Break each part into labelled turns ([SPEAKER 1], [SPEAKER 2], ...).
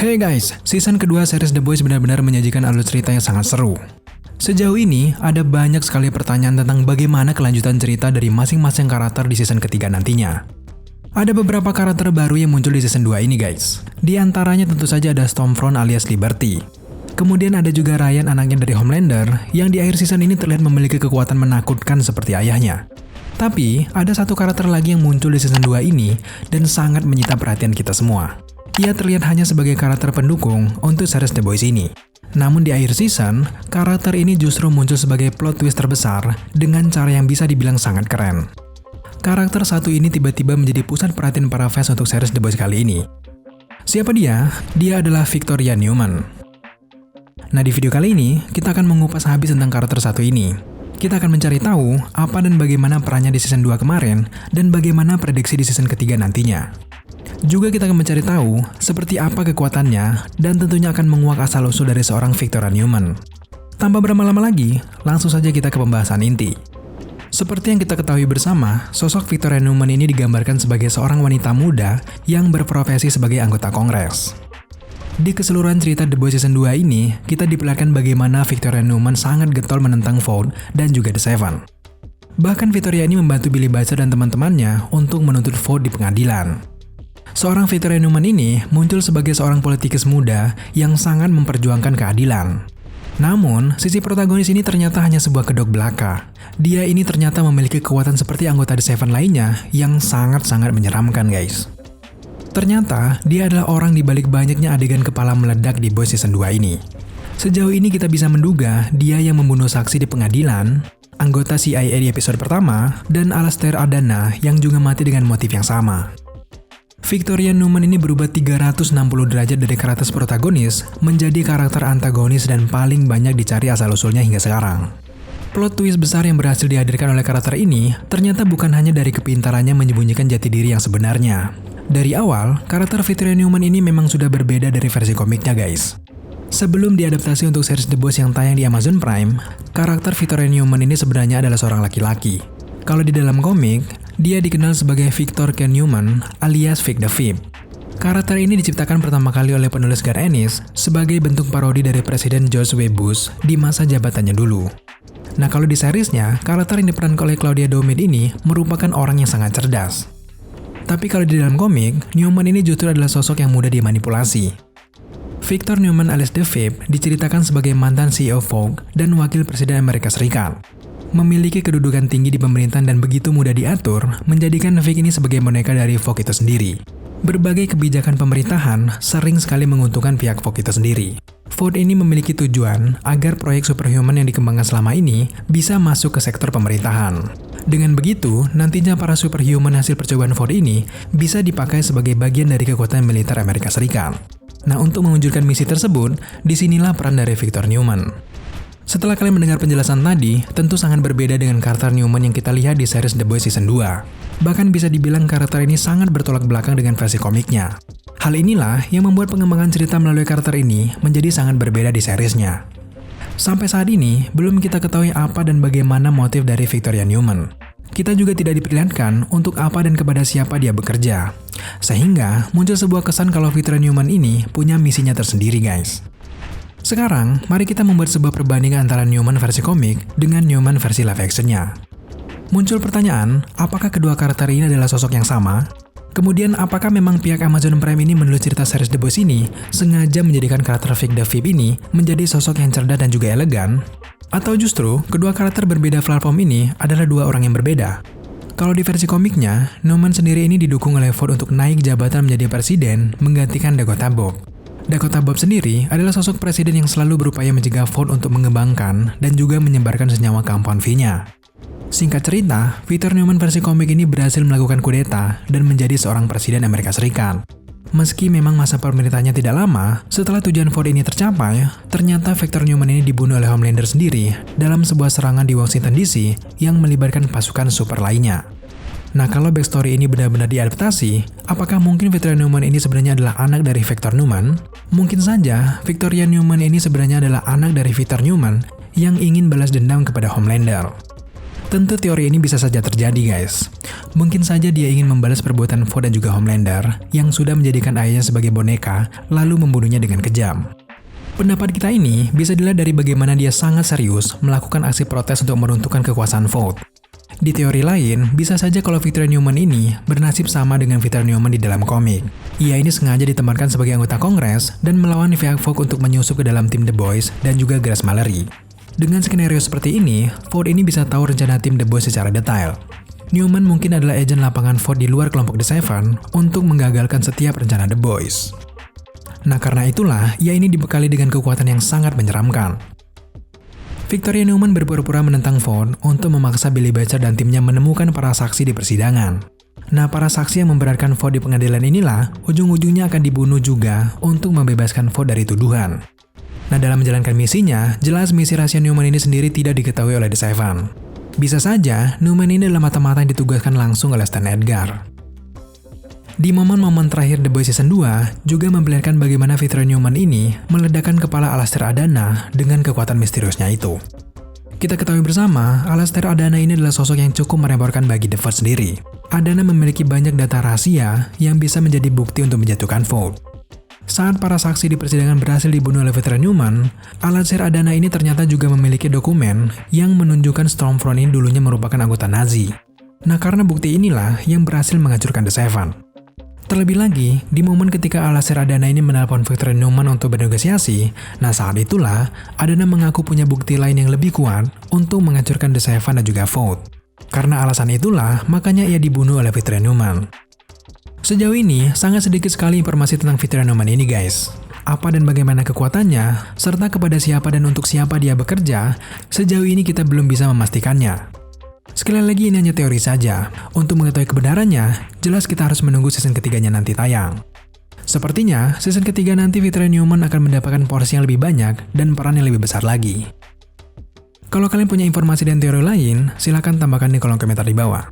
[SPEAKER 1] Hey guys, season kedua series The Boys benar-benar menyajikan alur cerita yang sangat seru. Sejauh ini, ada banyak sekali pertanyaan tentang bagaimana kelanjutan cerita dari masing-masing karakter di season ketiga nantinya. Ada beberapa karakter baru yang muncul di season 2 ini guys. Di antaranya tentu saja ada Stormfront alias Liberty. Kemudian ada juga Ryan, anaknya dari Homelander, yang di akhir season ini terlihat memiliki kekuatan menakutkan seperti ayahnya. Tapi, ada satu karakter lagi yang muncul di season 2 ini dan sangat menyita perhatian kita semua. Ia terlihat hanya sebagai karakter pendukung untuk series The Boys ini. Namun di akhir season, karakter ini justru muncul sebagai plot twist terbesar dengan cara yang bisa dibilang sangat keren. Karakter satu ini tiba-tiba menjadi pusat perhatian para fans untuk series The Boys kali ini. Siapa dia? Dia adalah Victoria Newman. Nah, di video kali ini, kita akan mengupas habis tentang karakter satu ini. Kita akan mencari tahu apa dan bagaimana perannya di season 2 kemarin, dan bagaimana prediksi di season ketiga nantinya. Juga kita akan mencari tahu seperti apa kekuatannya, dan tentunya akan menguak asal-usul dari seorang Victoria Newman. Tanpa berlama-lama lagi, langsung saja kita ke pembahasan inti. Seperti yang kita ketahui bersama, sosok Victoria Newman ini digambarkan sebagai seorang wanita muda yang berprofesi sebagai anggota Kongres. Di keseluruhan cerita The Boys Season 2 ini, kita diperlihatkan bagaimana Victoria Newman sangat getol menentang Vought dan juga The Seven. Bahkan Victoria ini membantu Billy Butcher dan teman-temannya untuk menuntut Vought di pengadilan. Seorang Victoria Newman ini muncul sebagai seorang politikus muda yang sangat memperjuangkan keadilan. Namun, sisi protagonis ini ternyata hanya sebuah kedok belaka. Dia ini ternyata memiliki kekuatan seperti anggota The Seven lainnya yang sangat-sangat menyeramkan guys. Ternyata, dia adalah orang di balik banyaknya adegan kepala meledak di Boys Season 2 ini. Sejauh ini kita bisa menduga dia yang membunuh saksi di pengadilan, anggota CIA di episode pertama, dan Alastair Adana yang juga mati dengan motif yang sama. Victoria Newman ini berubah 360 derajat dari karakter protagonis menjadi karakter antagonis dan paling banyak dicari asal-usulnya hingga sekarang. Plot twist besar yang berhasil dihadirkan oleh karakter ini ternyata bukan hanya dari kepintarannya menyembunyikan jati diri yang sebenarnya. Dari awal, karakter Victoria Newman ini memang sudah berbeda dari versi komiknya guys. Sebelum diadaptasi untuk series The Boys yang tayang di Amazon Prime, karakter Victoria Newman ini sebenarnya adalah seorang laki-laki. Kalau di dalam komik, dia dikenal sebagai Victor Ken Newman alias Vic the Fifth. Karakter ini diciptakan pertama kali oleh penulis Garth Ennis sebagai bentuk parodi dari Presiden George W. Bush di masa jabatannya dulu. Nah, kalau di seriesnya, karakter yang diperankan oleh Claudia Doumit ini merupakan orang yang sangat cerdas. Tapi kalau di dalam komik, Newman ini justru adalah sosok yang mudah dimanipulasi. Victor Newman alias The Fifth diceritakan sebagai mantan CEO Vought dan wakil Presiden Amerika Serikat. Memiliki kedudukan tinggi di pemerintahan dan begitu mudah diatur, menjadikan Vic ini sebagai boneka dari Vought itu sendiri. Berbagai kebijakan pemerintahan sering sekali menguntungkan pihak Vought itu sendiri. Vought ini memiliki tujuan agar proyek superhuman yang dikembangkan selama ini bisa masuk ke sektor pemerintahan. Dengan begitu, nantinya para superhuman hasil percobaan Vought ini bisa dipakai sebagai bagian dari kekuatan militer Amerika Serikat. Nah, untuk mewujudkan misi tersebut, disinilah peran dari Victor Newman. Setelah kalian mendengar penjelasan tadi, tentu sangat berbeda dengan karakter Newman yang kita lihat di series The Boys Season 2. Bahkan bisa dibilang karakter ini sangat bertolak belakang dengan versi komiknya. Hal inilah yang membuat pengembangan cerita melalui karakter ini menjadi sangat berbeda di seriesnya. Sampai saat ini, belum kita ketahui apa dan bagaimana motif dari Victoria Newman. Kita juga tidak diperlihatkan untuk apa dan kepada siapa dia bekerja. Sehingga muncul sebuah kesan kalau Victoria Newman ini punya misinya tersendiri guys. Sekarang, mari kita membuat sebuah perbandingan antara Newman versi komik dengan Newman versi live actionnya. Muncul pertanyaan, apakah kedua karakter ini adalah sosok yang sama? Kemudian, apakah memang pihak Amazon Prime ini menulis cerita series The Boys ini sengaja menjadikan karakter Vic the Fifth ini menjadi sosok yang cerdas dan juga elegan? Atau justru, kedua karakter berbeda platform ini adalah dua orang yang berbeda? Kalau di versi komiknya, Newman sendiri ini didukung oleh Vought untuk naik jabatan menjadi presiden menggantikan Dakota Bob. Dakota Bob sendiri adalah sosok presiden yang selalu berupaya mencegah Vought untuk mengembangkan dan juga menyebarkan senyawa Compound V-nya. Singkat cerita, Victor Newman versi komik ini berhasil melakukan kudeta dan menjadi seorang presiden Amerika Serikat. Meski memang masa pemerintahnya tidak lama, setelah tujuan Vought ini tercapai, ternyata Victor Newman ini dibunuh oleh Homelander sendiri dalam sebuah serangan di Washington DC yang melibatkan pasukan super lainnya. Nah, kalau backstory ini benar-benar diadaptasi, apakah mungkin Victoria Newman ini sebenarnya adalah anak dari Victor Newman? Mungkin saja, Victoria Newman ini sebenarnya adalah anak dari Victor Newman yang ingin balas dendam kepada Homelander. Tentu teori ini bisa saja terjadi guys. Mungkin saja dia ingin membalas perbuatan Vought dan juga Homelander yang sudah menjadikan ayahnya sebagai boneka lalu membunuhnya dengan kejam. Pendapat kita ini bisa dilihat dari bagaimana dia sangat serius melakukan aksi protes untuk meruntuhkan kekuasaan Vought. Di teori lain, bisa saja kalau Victor Newman ini bernasib sama dengan Victor Newman di dalam komik. Ia ini sengaja ditempatkan sebagai anggota Kongres dan melawan pihak Vought untuk menyusup ke dalam tim The Boys dan juga Grace Mallory. Dengan skenario seperti ini, Vought ini bisa tahu rencana tim The Boys secara detail. Newman mungkin adalah agen lapangan Vought di luar kelompok The Seven untuk menggagalkan setiap rencana The Boys. Nah karena itulah, ia ini dibekali dengan kekuatan yang sangat menyeramkan. Victoria Newman berpura-pura menentang Vought untuk memaksa Billy Butcher dan timnya menemukan para saksi di persidangan. Nah, para saksi yang memberatkan Vought di pengadilan inilah ujung-ujungnya akan dibunuh juga untuk membebaskan Vought dari tuduhan. Nah, dalam menjalankan misinya, jelas misi rahasia Newman ini sendiri tidak diketahui oleh The Seven. Bisa saja, Newman ini adalah mata-mata yang ditugaskan langsung oleh Stan Edgar. Di momen-momen terakhir The Boys Season 2, juga memperlihatkan bagaimana Victor Newman ini meledakkan kepala Alastair Adana dengan kekuatan misteriusnya itu. Kita ketahui bersama, Alastair Adana ini adalah sosok yang cukup meremehkan bagi The Vought sendiri. Adana memiliki banyak data rahasia yang bisa menjadi bukti untuk menjatuhkan Vought. Saat para saksi di persidangan berhasil dibunuh oleh Victor Newman, Alastair Adana ini ternyata juga memiliki dokumen yang menunjukkan Stormfront ini dulunya merupakan anggota Nazi. Nah, karena bukti inilah yang berhasil menghancurkan The Seven. Terlebih lagi, di momen ketika Alastair Adana ini menelpon Victor Newman untuk bernegosiasi, nah saat itulah Adana mengaku punya bukti lain yang lebih kuat untuk menghancurkan The Seven dan juga Vought. Karena alasan itulah, makanya ia dibunuh oleh Victor Newman. Sejauh ini, sangat sedikit sekali informasi tentang Victor Newman ini guys. Apa dan bagaimana kekuatannya, serta kepada siapa dan untuk siapa dia bekerja, sejauh ini kita belum bisa memastikannya. Sekali lagi ini hanya teori saja. Untuk mengetahui kebenarannya, jelas kita harus menunggu season ketiganya nanti tayang. Sepertinya, season ketiga nanti Victor Newman akan mendapatkan porsi yang lebih banyak dan peran yang lebih besar lagi. Kalau kalian punya informasi dan teori lain, silahkan tambahkan di kolom komentar di bawah.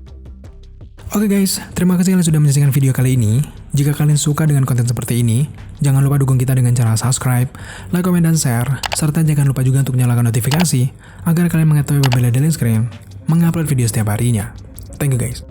[SPEAKER 1] Oke guys, terima kasih kalian sudah menyaksikan video kali ini. Jika kalian suka dengan konten seperti ini, jangan lupa dukung kita dengan cara subscribe, like, komen, dan share, serta jangan lupa juga untuk nyalakan notifikasi agar kalian mengetahui apabila Daily Screen mengupload video setiap harinya. Thank you guys.